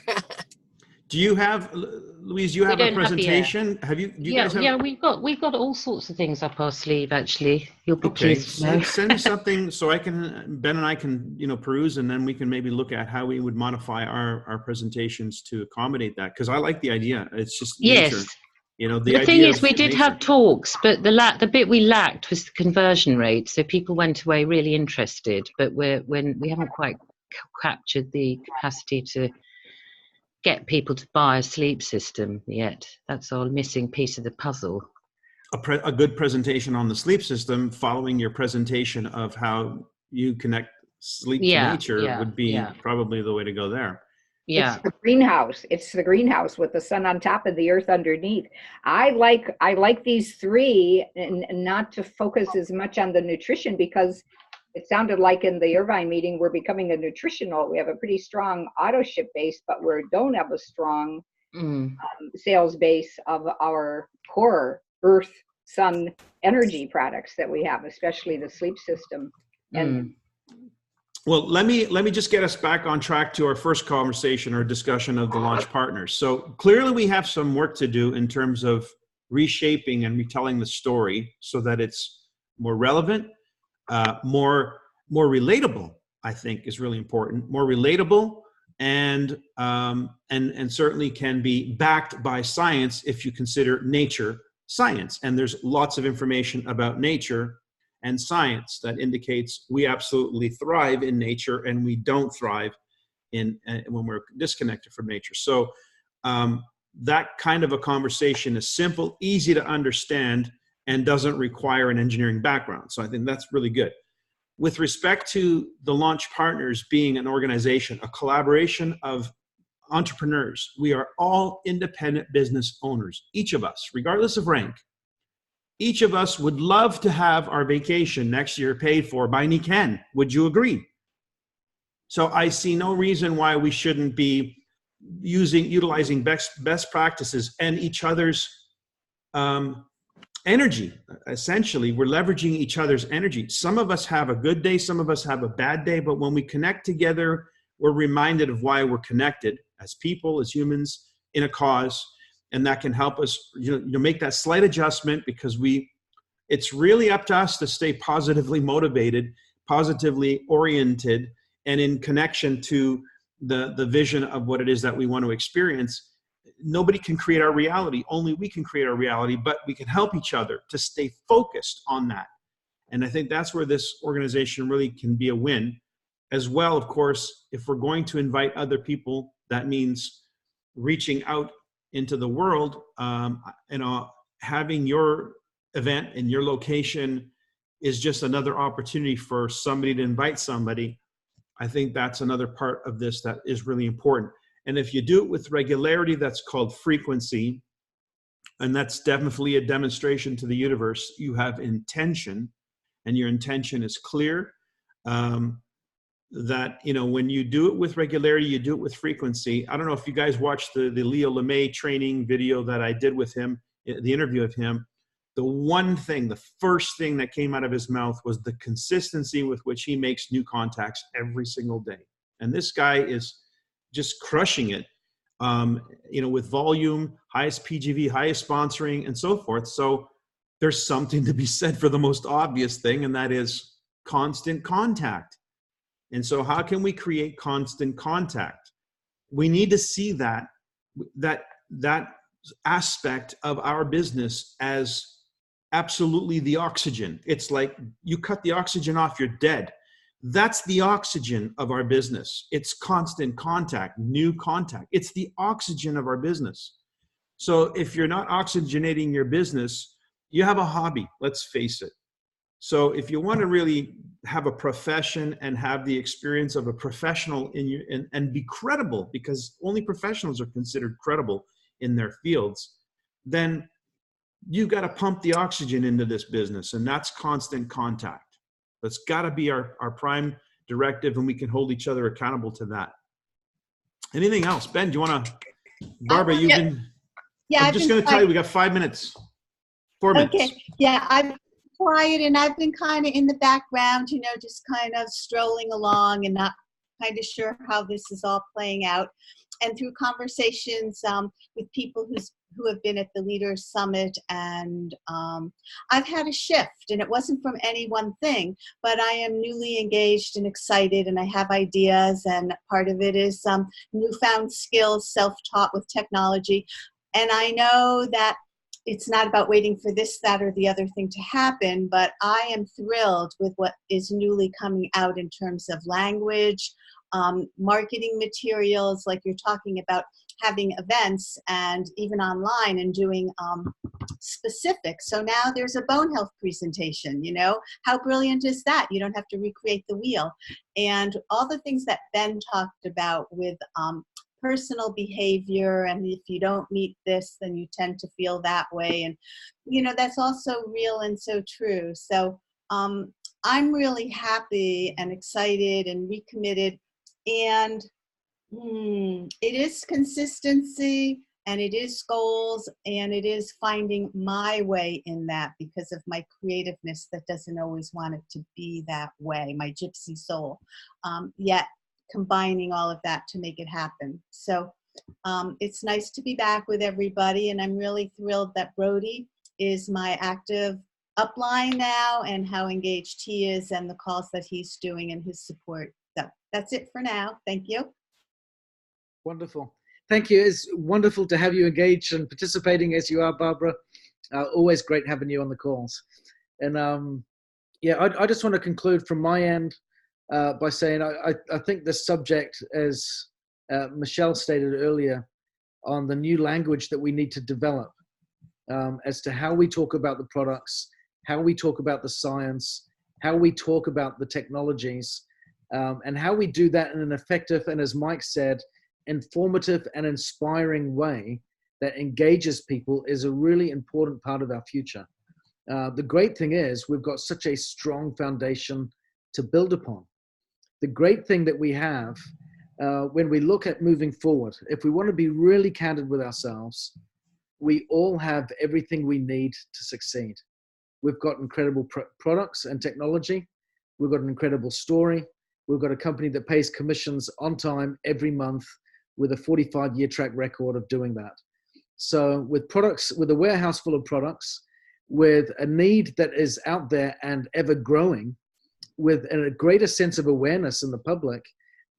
Do you have, Louise, you have a presentation? Have you, do you guys have? Yeah, we've got all sorts of things up our sleeve, actually. You'll be Okay, pleased to know. send me something so Ben and I can, peruse, and then we can maybe look at how we would modify our presentations to accommodate that. Because I like the idea. It's just nature. Yes. The thing is, of we did nature. have talks, but the bit we lacked was the conversion rate. So people went away really interested, but we haven't quite captured the capacity to get people to buy a sleep system yet. That's our missing piece of the puzzle. A good presentation on the sleep system, following your presentation of how you connect sleep to nature, would be probably the way to go there. Yeah. It's the greenhouse. It's the greenhouse with the sun on top of the earth underneath. I like these 3, and not to focus as much on the nutrition, because it sounded like in the Irvine meeting we're becoming a nutritional. We have a pretty strong auto ship base, but we don't have a strong sales base of our core earth sun energy products that we have, especially the sleep system. And well, let me just get us back on track to our first conversation or discussion of the launch partners. So clearly we have some work to do in terms of reshaping and retelling the story so that it's more relevant, more relatable, I think is really important. More relatable, and certainly can be backed by science if you consider nature science. And there's lots of information about nature and science that indicates we absolutely thrive in nature, and we don't thrive when we're disconnected from nature. So that kind of a conversation is simple, easy to understand, and doesn't require an engineering background. So I think that's really good. With respect to the launch partners being an organization, a collaboration of entrepreneurs, we are all independent business owners, each of us, regardless of rank. Each of us would love to have our vacation next year paid for by Niken. Would you agree? So I see no reason why we shouldn't be utilizing best practices and each other's energy. Essentially, we're leveraging each other's energy. Some of us have a good day, some of us have a bad day, but when we connect together, we're reminded of why we're connected as people, as humans, in a cause, and that can help us make that slight adjustment, because it's really up to us to stay positively motivated, positively oriented, and in connection to the vision of what it is that we want to experience, nobody can create our reality. Only we can create our reality, but we can help each other to stay focused on that. And I think that's where this organization really can be a win. As well, of course, if we're going to invite other people, that means reaching out into the world. Having your event in your location is just another opportunity for somebody to invite somebody. I think that's another part of this that is really important. And if you do it with regularity, that's called frequency. And that's definitely a demonstration to the universe. You have intention, and your intention is clear. That, when you do it with regularity, you do it with frequency. I don't know if you guys watched the Leo LeMay training video that I did with him, the interview of him. The first thing that came out of his mouth was the consistency with which he makes new contacts every single day. And this guy is just crushing it, with volume, highest PGV, highest sponsoring, and so forth. So there's something to be said for the most obvious thing, and that is constant contact. And so how can we create constant contact? We need to see that aspect of our business as absolutely the oxygen. It's like you cut the oxygen off, you're dead. That's the oxygen of our business. It's constant contact, new contact. It's the oxygen of our business. So if you're not oxygenating your business, you have a hobby, let's face it. So if you want to really have a profession and have the experience of a professional and be credible, because only professionals are considered credible in their fields, then you've got to pump the oxygen into this business, and that's constant contact. That's got to be our prime directive, and we can hold each other accountable to that. Anything else? Ben, do you want to? Barbara, you've been. Yeah, I'm just going to tell you, we got 5 minutes. 4 minutes. Okay. Yeah, I'm quiet, and I've been kind of in the background, just kind of strolling along and not kind of sure how this is all playing out. And through conversations with people who have been at the Leaders Summit, and I've had a shift, and it wasn't from any one thing, but I am newly engaged and excited, and I have ideas, and part of it is newfound skills, self-taught with technology. And I know that it's not about waiting for this, that, or the other thing to happen, but I am thrilled with what is newly coming out in terms of language, marketing materials, like you're talking about having events and even online and doing specifics. So now there's a bone health presentation, how brilliant is that? You don't have to recreate the wheel. And all the things that Ben talked about with personal behavior, and if you don't meet this, then you tend to feel that way. And, that's also real and so true. So I'm really happy and excited and recommitted. And it is consistency, and it is goals, and it is finding my way in that because of my creativeness that doesn't always want it to be that way, my gypsy soul, yet combining all of that to make it happen. So it's nice to be back with everybody, and I'm really thrilled that Brody is my active upline now, and how engaged he is, and the calls that he's doing, and his support. So that's it for now. Thank you. Wonderful. Thank you. It's wonderful to have you engaged and participating as you are, Barbara. Always great having you on the calls. And I just want to conclude from my end by saying I think the subject, as Michelle stated earlier, on the new language that we need to develop as to how we talk about the products, how we talk about the science, how we talk about the technologies, and how we do that in an effective and, as Mike said, informative and inspiring way that engages people is a really important part of our future. The great thing is we've got such a strong foundation to build upon. The great thing that we have when we look at moving forward, if we want to be really candid with ourselves, we all have everything we need to succeed. We've got incredible products and technology. We've got an incredible story. We've got a company that pays commissions on time every month with a 45-year track record of doing that. So with products, with a warehouse full of products, with a need that is out there and ever growing, with a greater sense of awareness in the public,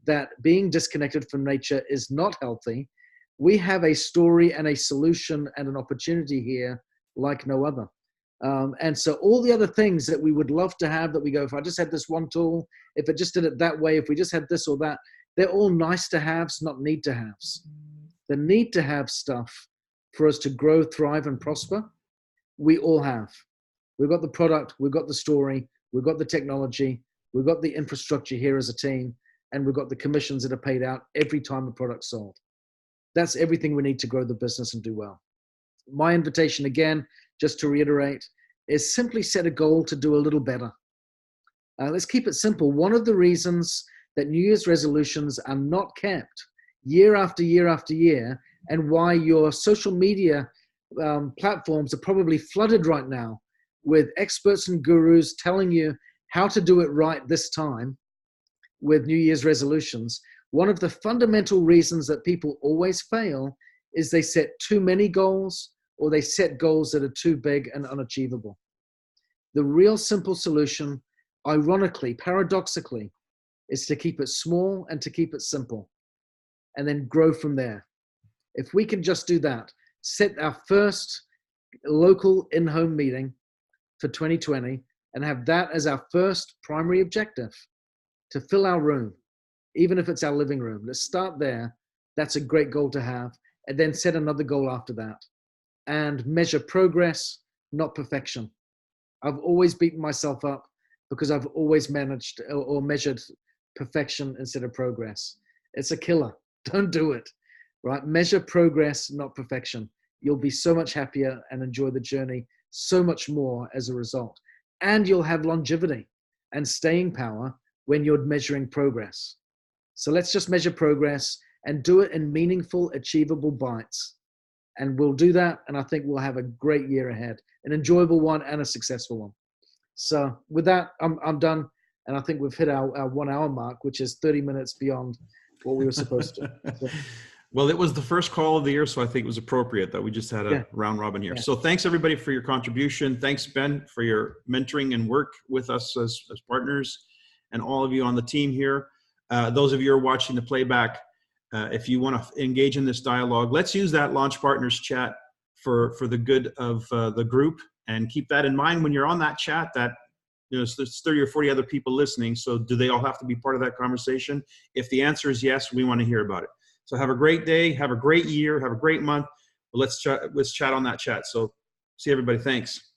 that being disconnected from nature is not healthy, we have a story and a solution and an opportunity here like no other. And so all the other things that we would love to have that we go, if I just had this one tool, if it just did it that way, if we just had this or that, they're all nice to haves, not need to haves. The need to have stuff for us to grow, thrive, and prosper, we all have. We've got the product, we've got the story, we've got the technology, we've got the infrastructure here as a team, and we've got the commissions that are paid out every time the product's sold. That's everything we need to grow the business and do well. My invitation again, just to reiterate, is simply set a goal to do a little better. Let's keep it simple. One of the reasons that New Year's resolutions are not kept year after year after year, and why your social media platforms are probably flooded right now with experts and gurus telling you how to do it right this time with New Year's resolutions. One of the fundamental reasons that people always fail is they set too many goals, or they set goals that are too big and unachievable. The real simple solution, ironically, paradoxically, is to keep it small and to keep it simple, and then grow from there. If we can just do that, set our first local in-home meeting for 2020 and have that as our first primary objective, to fill our room, even if it's our living room. Let's start there. That's a great goal to have. And then set another goal after that. And measure progress, not perfection. I've always beaten myself up because I've always managed or measured perfection instead of progress. It's a killer. Don't do it, right? Measure progress, not perfection. You'll be so much happier and enjoy the journey so much more as a result. And you'll have longevity and staying power when you're measuring progress. So let's just measure progress and do it in meaningful, achievable bites. And we'll do that, and I think we'll have a great year ahead, an enjoyable one and a successful one. So with that, I'm done, and I think we've hit our 1 hour mark, which is 30 minutes beyond what we were supposed to. So. Well, it was the first call of the year, so I think it was appropriate that we just had a round robin here. Yeah. So thanks everybody for your contribution. Thanks, Ben, for your mentoring and work with us as partners, and all of you on the team here. Those of you who are watching the playback, if you want to engage in this dialogue, let's use that Launch Partners chat for the good of the group, and keep that in mind when you're on that chat, that there's 30 or 40 other people listening. So do they all have to be part of that conversation? If the answer is yes, we want to hear about it. So have a great day, have a great year, have a great month. Let's chat on that chat. So see everybody. Thanks.